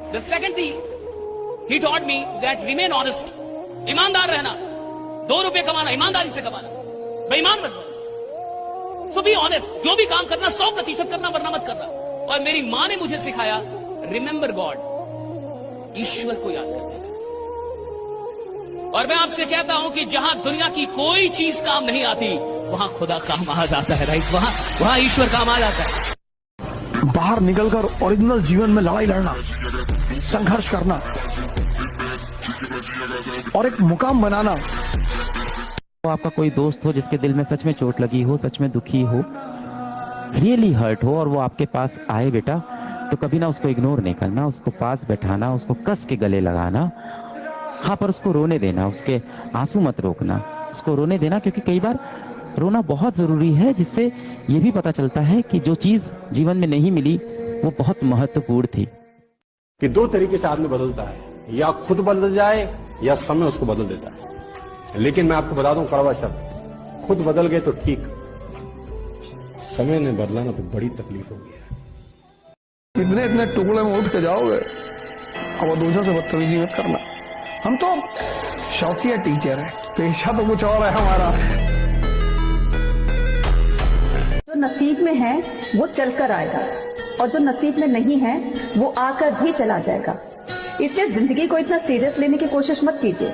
The second thing he taught me that remain honest. ईमानदार रहना, 2 रुपए कमाना ईमानदारी से कमाना, बेईमान मत बनो। So be honest, जो भी काम करना 100% करना, वरना मत करना। और मेरी माँ ने मुझे सिखाया रिमेंबर गॉड, ईश्वर को याद करने का। और मैं आपसे कहता हूं कि जहां दुनिया की कोई चीज काम नहीं आती, वहां खुदा काम आ जाता है। राइट, वहां ईश्वर काम आ जाता है। बाहर निकलकर ओरिजिनल जीवन में लड़ाई लड़ना, संघर्ष करना और एक मुकाम बनाना। तो आपका कोई दोस्त हो जिसके दिल में सच में चोट लगी हो, सच में दुखी हो, रियली हर्ट हो, और वो आपके पास आए बेटा, तो कभी ना उसको इग्नोर नहीं करना, उसको पास बैठाना, उसको कस के गले लगाना। हाँ, पर उसको रोने देना, उसके आंसू मत रोकना, उसको रोने देना, क्योंकि कई बार रोना बहुत जरूरी है, जिससे ये भी पता चलता है कि जो चीज जीवन में नहीं मिली वो बहुत महत्वपूर्ण थी। कि 2 तरीके से आदमी बदलता है, या खुद बदल जाए या समय उसको बदल देता है। लेकिन मैं आपको बता दूं कड़वा शब्द, खुद बदल गए तो ठीक, समय ने बदलाना तो बड़ी तकलीफ होगी। इतने टुकड़े में उठ के जाओगे, अब दूसरों से बदतमीजी मत करना। हम तो शौकिया टीचर है, पेशा तो कुछ और है हमारा। जो नसीब में है वो चलकर आएगा, और जो नसीब में नहीं है वो आकर भी चला जाएगा। इसलिए जिंदगी को इतना सीरियस लेने की कोशिश मत कीजिए,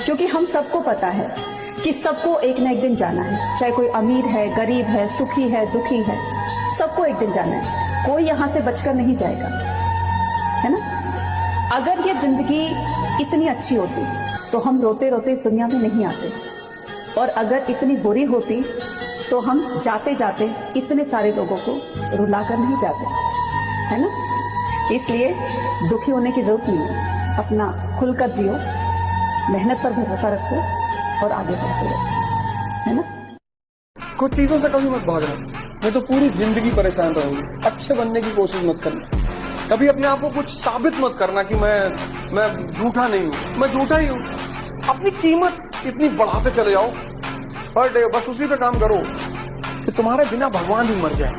क्योंकि हम सबको पता है कि सबको एक न एक दिन जाना है। चाहे कोई अमीर है, गरीब है, सुखी है, दुखी है, सबको एक दिन जाना है। कोई यहाँ से बचकर नहीं जाएगा, है ना। अगर ये जिंदगी इतनी अच्छी होती तो हम रोते रोते इस दुनिया में नहीं आते, और अगर इतनी बुरी होती तो हम जाते जाते इतने सारे लोगों को रुलाकर नहीं जाते, है ना। इसलिए दुखी होने की जरूरत नहीं है, अपना खुलकर जियो, मेहनत पर भरोसा रखो और आगे बढ़ते रहो, है ना। कुछ चीजों से कभी मत भागना, मैं तो पूरी जिंदगी परेशान रहूंगी। अच्छे बनने की कोशिश मत करना, कभी अपने आप को कुछ साबित मत करना कि मैं झूठा नहीं हूं, मैं झूठा ही हूं। अपनी कीमत इतनी बढ़ाते चले जाओ पर डे, बस उसी पे काम करो कि तुम्हारे बिना भगवान ही मर जाए,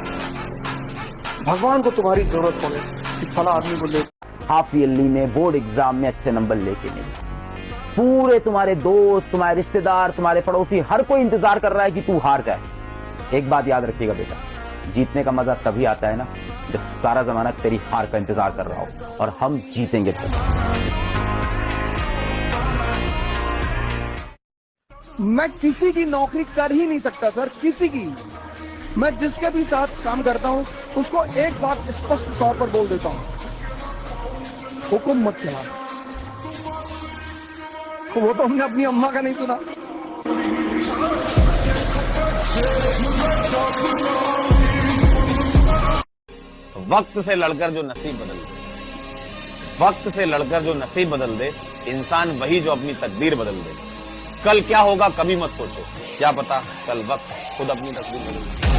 भगवान को तुम्हारी जरूरत पड़े कि फला आदमी को ले। हाफ ईयरली में, बोर्ड एग्जाम में अच्छे नंबर लेके नहीं, पूरे तुम्हारे दोस्त, तुम्हारे रिश्तेदार, तुम्हारे पड़ोसी, हर कोई इंतजार कर रहा है कि तू हार जाए। एक बात याद रखिएगा बेटा, जीतने का मजा तभी आता है ना जब सारा जमाना तेरी हार का इंतजार कर रहा हो, और हम जीतेंगे तब। मैं किसी की नौकरी कर ही नहीं सकता सर, किसी की। मैं जिसके भी साथ काम करता हूं उसको एक बात स्पष्ट तौर पर बोल देता हूं, हुक्म मत चला। वो तो हमने अपनी अम्मा का नहीं सुना। वक्त से लड़कर जो नसीब बदल दे, वक्त से लड़कर जो नसीब बदल दे, इंसान वही जो अपनी तकदीर बदल दे। कल क्या होगा कभी मत सोचो, क्या पता कल वक्त खुद अपनी तकदीर बदल दे।